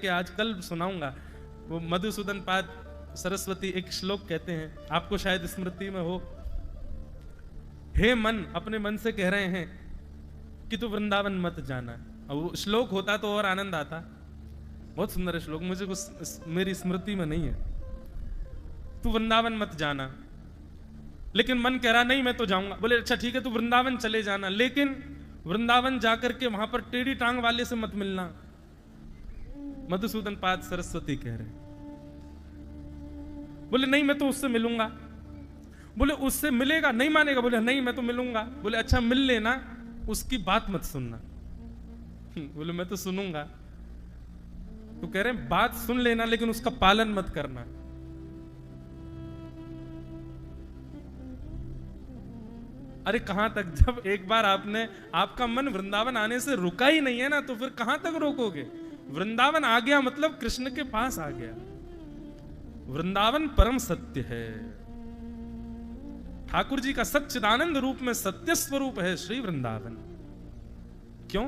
कि आज कल सुनाऊंगा। वो मधुसूदन पाद सरस्वती एक श्लोक कहते हैं, आपको शायद स्मृति में हो। हे मन, अपने मन से कह रहे हैं कि तू वृंदावन मत जाना। और वो श्लोक होता तो और आनंद आता। बहुत सुंदर है श्लोक, मुझे कुछ मेरी स्मृति में नहीं है। तू वृंदावन मत जाना, लेकिन मन कह रहा नहीं मैं तो जाऊंगा। बोले अच्छा ठीक है, तू वृंदावन चले जाना, लेकिन वृंदावन जाकर के वहां पर टेढ़ी टांग वाले से मत मिलना। मधुसूदन पाद सरस्वती कह रहे। बोले नहीं मैं तो उससे मिलूंगा। बोले उससे मिलेगा, नहीं मानेगा। बोले नहीं मैं तो मिलूंगा। बोले अच्छा मिल लेना, उसकी बात मत सुनना। बोले मैं तो सुनूंगा। तो कह रहे बात सुन लेना, लेकिन उसका पालन मत करना। अरे कहां तक, जब एक बार आपका मन वृंदावन आने से रुका ही नहीं है ना, तो फिर कहां तक रोकोगे। वृंदावन आ गया मतलब कृष्ण के पास आ गया। वृंदावन परम सत्य है। ठाकुर जी का सच्चिदानंद रूप में सत्य स्वरूप है श्री वृंदावन। क्यों?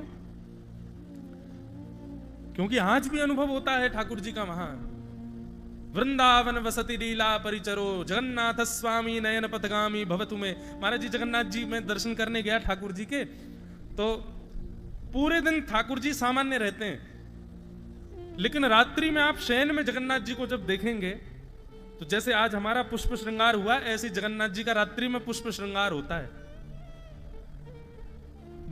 क्योंकि आज भी अनुभव होता है ठाकुर जी का वहां। वृंदावन वसति लीला परिचरो जगन्नाथ स्वामी नयन पथगामी भवतु में। महाराज जी जगन्नाथ जी में दर्शन करने गया ठाकुर जी के, तो पूरे दिन ठाकुर जी सामान्य रहते हैं, लेकिन रात्रि में आप शयन में जगन्नाथ जी को जब देखेंगे तो जैसे आज हमारा पुष्प श्रृंगार हुआ, ऐसे जगन्नाथ जी का रात्रि में पुष्प श्रृंगार होता है।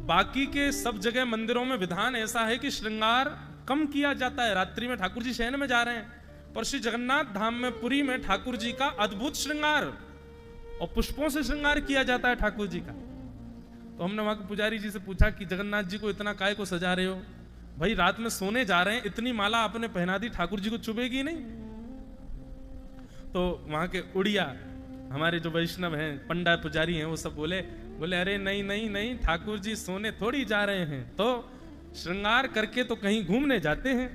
बाकी के सब जगह मंदिरों में विधान ऐसा है कि श्रृंगार कम किया जाता है। रात्रि में ठाकुर जी शयन में जा रहे हैं, पर श्री जगन्नाथ धाम में पुरी में ठाकुर जी का अद्भुत श्रृंगार और पुष्पों से श्रृंगार किया जाता है ठाकुर जी का। तो हमने वहां के पुजारी जी से पूछा कि जगन्नाथ जी को इतना काय को सजा रहे हो? भाई रात में सोने जा रहे हैं, इतनी माला आपने पहना दी, ठाकुर जी को चुभेगी नहीं? तो वहां के उड़िया हमारे जो वैष्णव हैं, पंडा पुजारी हैं, वो सब बोले अरे नहीं नहीं नहीं, ठाकुर जी सोने थोड़ी जा रहे हैं, तो श्रृंगार करके तो कहीं घूमने जाते हैं।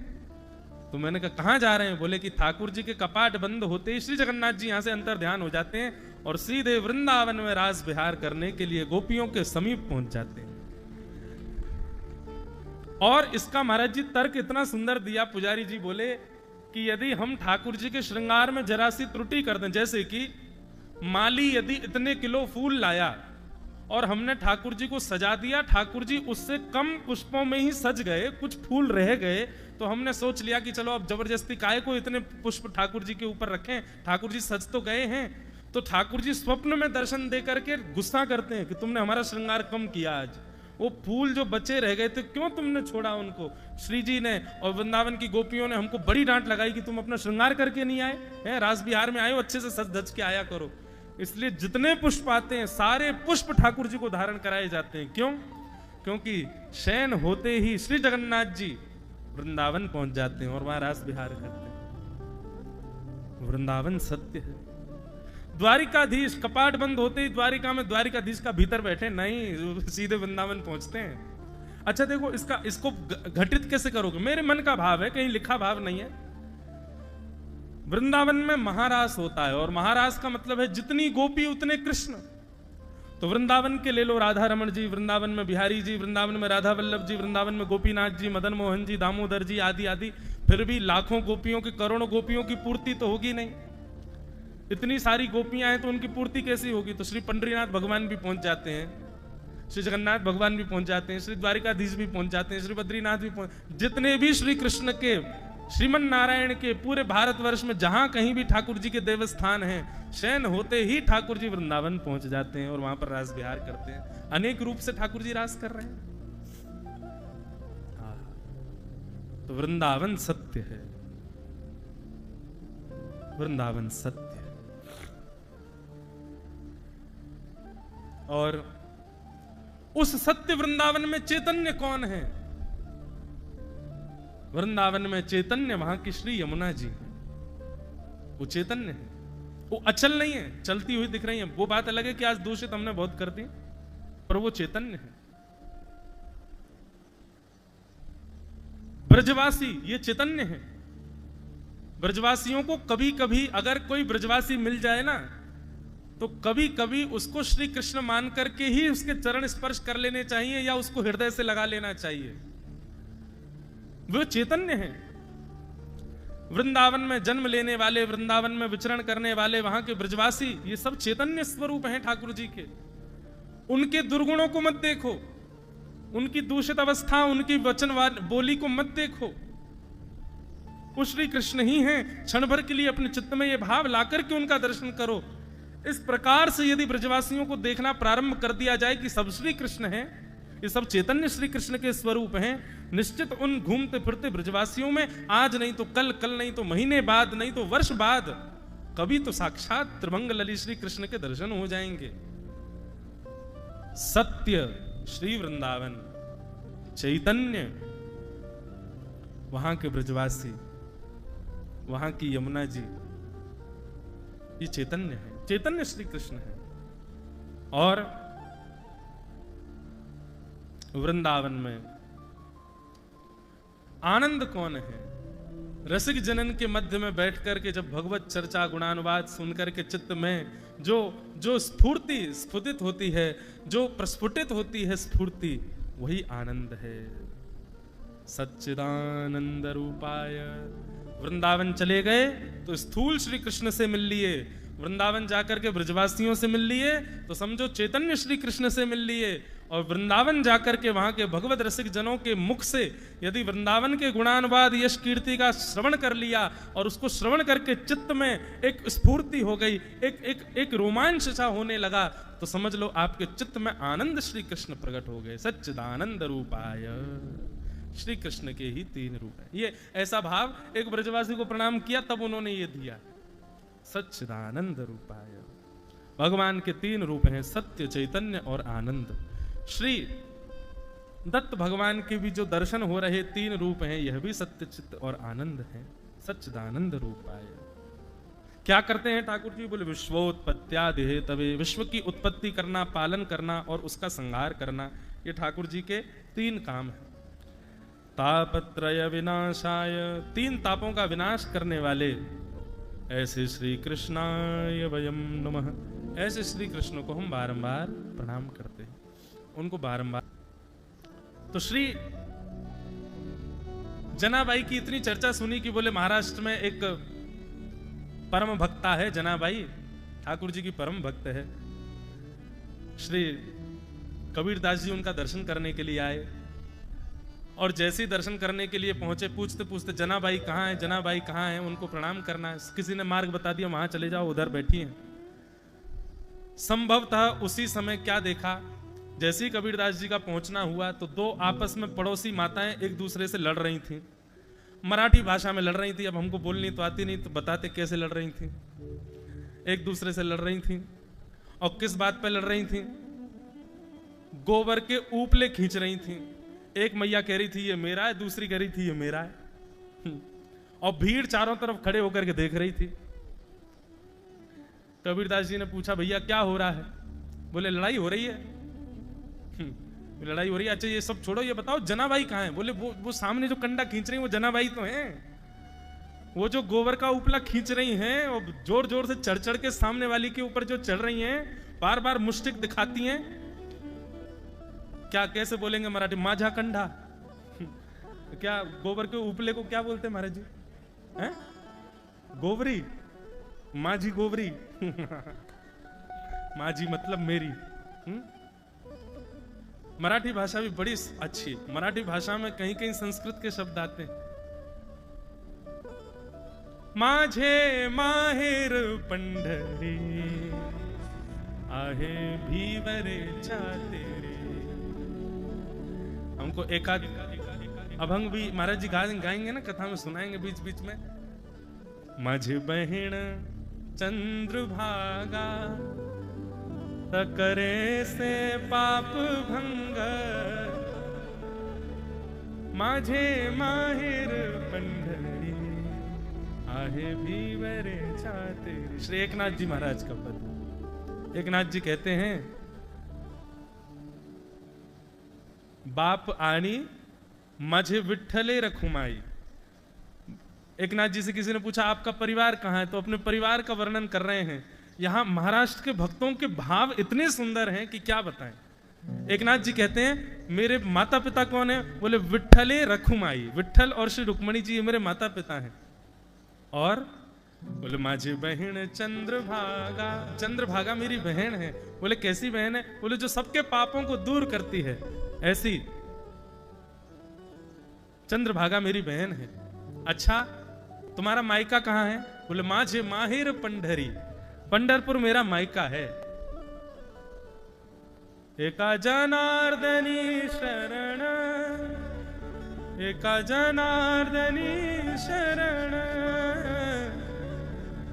तो मैंने कहा कहां जा रहे हैं? बोले कि ठाकुर जी के कपाट बंद होते ही श्री जगन्नाथ जी यहां से अंतर ध्यान हो जाते हैं और सीधे वृंदावन में रास विहार करने के लिए गोपियों के समीप पहुंच जाते हैं। और इसका महाराज जी तर्क इतना सुंदर दिया। पुजारी जी बोले कि यदि हम ठाकुर जी के श्रृंगार में जरा सी त्रुटि कर दें, जैसे कि माली यदि इतने किलो फूल लाया और हमने ठाकुर जी को सजा दिया, ठाकुर जी उससे कम पुष्पों में ही सज गए, कुछ फूल रह गए, तो हमने सोच लिया कि चलो अब जबरदस्ती काहे को इतने पुष्प ठाकुर जी के ऊपर रखें, ठाकुर जी सज तो गए हैं। तो ठाकुर जी स्वप्न में दर्शन दे करके गुस्सा करते हैं कि तुमने हमारा श्रृंगार कम किया। आज वो फूल जो बचे रह गए थे, क्यों तुमने छोड़ा उनको? श्री जी ने और वृंदावन की गोपियों ने हमको बड़ी डांट लगाई कि तुम अपना श्रृंगार करके नहीं आए हैं, रास बिहार में आए हो, अच्छे से सज धज के आया करो। इसलिए जितने पुष्प आते हैं सारे पुष्प ठाकुर जी को धारण कराए जाते हैं। क्यों? क्योंकि शयन होते ही श्री जगन्नाथ जी वृंदावन पहुंच जाते हैं और वहां रास विहार करते हैं। वृंदावन सत्य है। द्वारिकाधीश कपाट बंद होते ही द्वारिका में द्वारिकाधीश का भीतर बैठे नहीं, सीधे वृंदावन पहुंचते हैं। अच्छा देखो, इसको घटित कैसे करोगे? मेरे मन का भाव है, कहीं लिखा भाव नहीं है। वृंदावन में महारास होता है और महारास का मतलब है जितनी गोपी उतने कृष्ण। तो वृंदावन के ले लो राधा रमण जी, वृंदावन में बिहारी जी, वृंदावन में राधा वल्लभ जी, वृंदावन में गोपीनाथ जी, मदन मोहन जी, दामोदर जी आदि आदि। फिर भी लाखों गोपियों की, करोड़ों गोपियों की पूर्ति तो होगी नहीं। इतनी सारी गोपियां हैं तो उनकी पूर्ति कैसी होगी? तो श्री पंडरीनाथ भगवान भी पहुंच जाते हैं, श्री जगन्नाथ भगवान भी पहुंच जाते हैं, श्री द्वारिकाधीश भी पहुंच जाते हैं, श्री बद्रीनाथ भी पहुंच, जितने भी श्री कृष्ण के, श्रीमन नारायण के पूरे भारतवर्ष में जहां कहीं भी ठाकुर जी के देवस्थान हैं, शयन होते ही ठाकुर जी वृंदावन पहुंच जाते हैं और वहां पर रास विहार करते हैं। अनेक रूप से ठाकुर जी रास कर रहे हैं। तो वृंदावन सत्य है, वृंदावन सत्य है। और उस सत्य वृंदावन में चैतन्य कौन है? वृंदावन में चैतन्य वहां की श्री यमुना जी है। वो चैतन्य है, वो अचल नहीं है, चलती हुई दिख रही है। वो बात अलग है कि आज दूषित हमने बहुत कर दी, पर वो चैतन्य है। ब्रजवासी ये चैतन्य है। ब्रजवासियों को कभी कभी अगर कोई ब्रजवासी मिल जाए ना, तो कभी कभी उसको श्री कृष्ण मान करके ही उसके चरण स्पर्श कर लेने चाहिए या उसको हृदय से लगा लेना चाहिए। वो चैतन्य है। वृंदावन में जन्म लेने वाले, वृंदावन में विचरण करने वाले, वहां के ब्रजवासी, ये सब चैतन्य स्वरूप हैं ठाकुर जी के। उनके दुर्गुणों को मत देखो, उनकी दूषित अवस्था, उनकी वचन बोली को मत देखो। वो श्री कृष्ण ही हैं। क्षण भर के लिए अपने चित्त में ये भाव लाकर के उनका दर्शन करो। इस प्रकार से यदि ब्रजवासियों को देखना प्रारंभ कर दिया जाए कि सब श्री कृष्ण हैं, ये सब चैतन्य श्री कृष्ण के स्वरूप हैं, निश्चित उन घूमते फिरते ब्रजवासियों में आज नहीं तो कल, कल नहीं तो महीने बाद, नहीं तो वर्ष बाद, कभी तो साक्षात त्रिभंग लली श्री कृष्ण के दर्शन हो जाएंगे। सत्य श्री वृंदावन, चैतन्य वहां के ब्रजवासी, वहां की यमुना जी, ये चैतन्य है, चैतन्य श्री कृष्ण है। और वृंदावन में आनंद कौन है? रसिक जनन के मध्य में बैठ करके जब भगवत चर्चा गुणानुवाद सुनकर के चित्त में जो स्फूर्ति स्फुटित होती है, जो प्रस्फुटित होती है स्फूर्ति, वही आनंद है। सच्चिदानंद रूपाय। वृंदावन चले गए तो स्थूल श्री कृष्ण से मिल लिए, वृंदावन जाकर के ब्रजवासियों से मिल लिए तो समझो चैतन्य श्री कृष्ण से मिल लिए। और वृंदावन जाकर के वहां के भगवत रसिक जनों के मुख से यदि वृंदावन के गुणानुवाद यश कीर्ति का श्रवण कर लिया और उसको श्रवण करके चित्त में एक स्फूर्ति हो गई, एक रोमांच सा होने लगा, तो समझ लो आपके चित्त में आनंद श्री कृष्ण प्रकट हो गए। सच्चिदानंद रूपाय। श्री कृष्ण के ही तीन रूप है। ये ऐसा भाव एक ब्रजवासी को प्रणाम किया तब उन्होंने ये दिया, सच्चिदानंद रूपाय। भगवान के तीन रूप हैं, सत्य, चैतन्य और आनंद। श्री दत्त भगवान के भी जो दर्शन हो रहे तीन रूप हैं, यह भी सत्य, चित्त और आनंद है। सच्चिदानंद रूपाय। क्या करते हैं ठाकुर जी? बोले विश्वोत्पत्त्यादि हेतवे, विश्व की उत्पत्ति करना, पालन करना और उसका संहार करना, ये ठाकुर जी के तीन काम है। तापत्रय विनाशाय, तीन तापों का विनाश करने वाले ऐसे श्री कृष्णाय वयम नमः। ऐसे श्री कृष्ण को हम बारंबार प्रणाम करते हैं, उनको बारंबार। तो श्री जनाबाई की इतनी चर्चा सुनी कि बोले महाराष्ट्र में एक परम भक्ता है जनाबाई, ठाकुर जी की परम भक्त है। श्री कबीरदास जी उनका दर्शन करने के लिए आए और जैसे ही दर्शन करने के लिए पहुंचे, पूछते पूछते जनाबाई कहाँ है, जनाबाई कहाँ है, उनको प्रणाम करना है। किसी ने मार्ग बता दिया, वहां चले जाओ, उधर बैठी हैं। संभवतः उसी समय क्या देखा, जैसे ही कबीरदास जी का पहुंचना हुआ तो दो आपस में पड़ोसी माताएं एक दूसरे से लड़ रही थीं, मराठी भाषा में लड़ रही थी। अब हमको बोलनी तो आती नहीं, तो बताते कैसे लड़ रही थी। एक दूसरे से लड़ रही थी और किस बात पे लड़ रही थी? गोबर के ऊपले खींच रही थी। एक मैया कह रही थी ये मेरा है, दूसरी कह रही थी ये मेरा है, और भीड़ चारों तरफ खड़े होकर के देख रही थी। कबीरदास जी ने पूछा भैया क्या हो रहा है? बोले लड़ाई हो रही है। लड़ाई हो रही है, अच्छा ये सब छोड़ो, ये बताओ जनाबाई कहाँ है? बोले वो सामने जो कंडा खींच रही है वो जनाबाई तो है, वो जो गोबर का उपला खींच रही हैं और जोर जोर से चढ़ चढ़ के सामने वाली के ऊपर जो चढ़ रही हैं, बार बार मुष्टिक दिखाती हैं। क्या कैसे बोलेंगे मराठी? माझा कंडा। क्या गोबर के उपले को क्या बोलते हैं महाराज जी? हैं? गोबरी, माझी गोबरी। माझी मतलब मेरी। मराठी भाषा भी बड़ी अच्छी। मराठी भाषा में कहीं कहीं संस्कृत के शब्द आते हैं। माझे माहेर पंढरी आहे भीवरे तेरे। हमको एकाध अभंग भी महाराज जी गाएंगे ना, कथा में सुनाएंगे बीच बीच में। माझी बहिण चंद्रभागा करे से पाप भंग, माझे माहेर पंढरी आहे भीवरे छाते। श्री एकनाथ जी महाराज का पद। एकनाथ जी कहते हैं बाप आणी माझे विठ्ठले रखुमाई। एकनाथ जी से किसी ने पूछा आपका परिवार कहाँ है, तो अपने परिवार का वर्णन कर रहे हैं। यहां महाराष्ट्र के भक्तों के भाव इतने सुंदर हैं कि क्या बताएं। एकनाथ जी कहते हैं मेरे माता पिता कौन है? बोले विठ्ठले रखुमाई। विठ्ठल और श्री रुक्मणी जी मेरे माता पिता हैं। और बोले माझी बहन चंद्रभागा, चंद्रभागा मेरी बहन है। बोले कैसी बहन है? बोले जो सबके पापों को दूर करती है, ऐसी चंद्रभागा मेरी बहन है। अच्छा तुम्हारा मायका कहाँ है? बोले माझे माहिर पंढरी, पंढरपुर मेरा मायका है। एका जनार्दनी शरण, एका जनार्दनी शरण,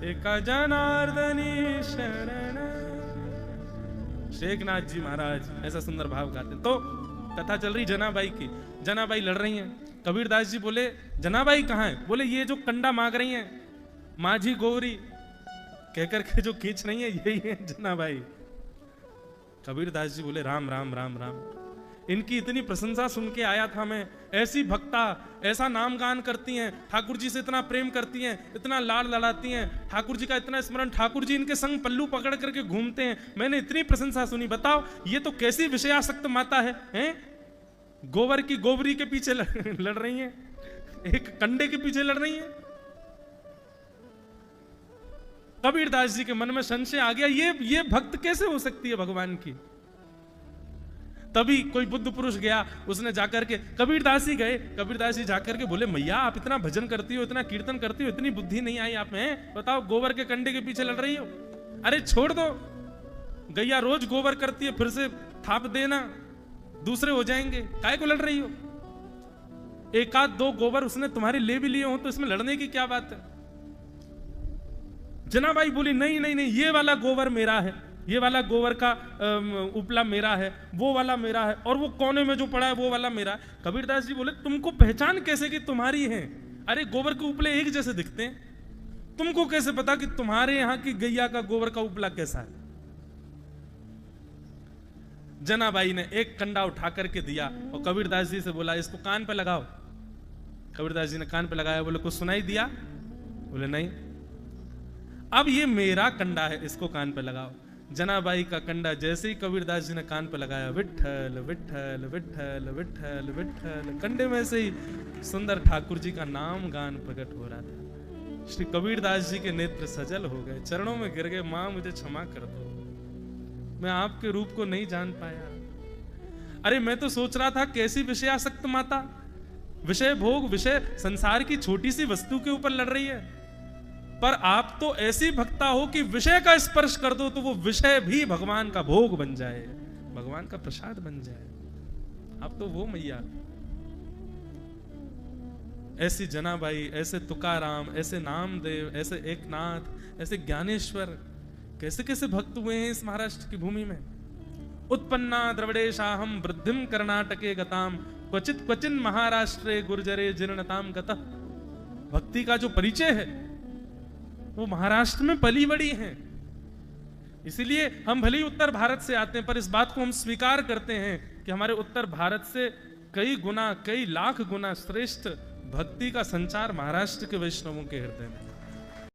एका जनार्दनी शरण। शेखनाथ जी महाराज ऐसा सुंदर भाव गाते। तो कथा चल रही जनाबाई की, जनाबाई लड़ रही हैं। कबीरदास जी बोले जनाबाई कहाँ है? बोले ये जो कंडा मांग रही हैं माझी गौरी कहकर के जो खींच रही है यही है जनाबाई। कबीरदास जी बोले राम राम राम राम, इनकी इतनी प्रशंसा सुन के आया था मैं। ऐसी भक्ता, ऐसा नाम गान करती हैं, ठाकुर जी से इतना प्रेम करती हैं, इतना लाड लड़ाती हैं, ठाकुर जी का इतना स्मरण, ठाकुर जी इनके संग पल्लू पकड़ करके घूमते हैं। मैंने इतनी प्रशंसा सुनी। बताओ ये तो कैसी विषयासक्त माता है, हैं? गोबर की गोबरी के पीछे लड़ रही हैं, एक कंडे के पीछे लड़ रही हैं। कबीरदास जी के मन में संशय आ गया, ये भक्त कैसे हो सकती है भगवान की? तभी कोई बुद्ध पुरुष गया, उसने जाकर के, कबीरदास जी गए, कबीरदास जी जाकर के बोले मैया आप इतना भजन करती हो, इतना कीर्तन करती हो, इतनी बुद्धि नहीं आई आप में? बताओ गोबर के कंडे के पीछे लड़ रही हो। अरे छोड़ दो, गैया रोज गोबर करती है, फिर से थाप देना, दूसरे हो जाएंगे, काहे को लड़ रही हो? एक आध दो गोबर उसने तुम्हारे ले भी लिए हो तो इसमें लड़ने की क्या बात है? जनाबाई बोली नहीं नहीं नहीं, ये वाला गोबर मेरा है, ये वाला गोबर का उपला मेरा है, वो वाला मेरा है, और वो कोने में जो पड़ा है वो वाला मेरा है। कबीरदास जी बोले तुमको पहचान कैसे कि तुम्हारी है? अरे गोबर के उपले एक जैसे दिखते हैं, तुमको कैसे पता कि तुम्हारे यहां की गैया का गोबर का उपला कैसा है? जनाबाई ने एक कंडा उठा करके दिया और कबीरदास जी से बोला इसको कान पे लगाओ। कबीरदास जी ने कान पे लगाया। बोले कुछ सुनाई दिया? बोले नहीं। अब ये मेरा कंडा है, इसको कान पे लगाओ। जनाबाई का कंडा जैसे ही कबीरदास जी ने कान पे लगाया, विठ्ठल विठ्ठल विठ्ठल विठ्ठल विठ्ठल, कंडे में से ही सुंदर ठाकुर जी का नाम गान प्रकट हो रहा था। श्री कबीरदास जी के नेत्र सजल हो गए, चरणों में गिर गए, मां मुझे क्षमा कर दो, मैं आपके रूप को नहीं जान पाया। अरे मैं तो सोच रहा था कैसी विषयासक्त माता, विषय भोग, विषय संसार की छोटी सी वस्तु के ऊपर लड़ रही है, पर आप तो ऐसी भक्ता हो कि विषय का स्पर्श कर दो तो वो विषय भी भगवान का भोग बन जाए, भगवान का प्रसाद बन जाए। आप तो वो मैया। ऐसी जनाबाई, ऐसे तुकाराम, ऐसे नामदेव, ऐसे एकनाथ, ऐसे ज्ञानेश्वर, कैसे कैसे भक्त हुए हैं इस महाराष्ट्र की भूमि में। उत्पन्ना द्रविड़ेशाहम वृद्धिम कर्नाटके गताम, क्वचित क्वचिन महाराष्ट्रे गुर्जरे जीर्णताम गतः। भक्ति का जो परिचय है वो महाराष्ट्र में पली बड़ी है। इसीलिए हम भले ही उत्तर भारत से आते हैं, पर इस बात को हम स्वीकार करते हैं कि हमारे उत्तर भारत से कई गुना, कई लाख गुना श्रेष्ठ भक्ति का संचार महाराष्ट्र के वैष्णवों के हृदय में।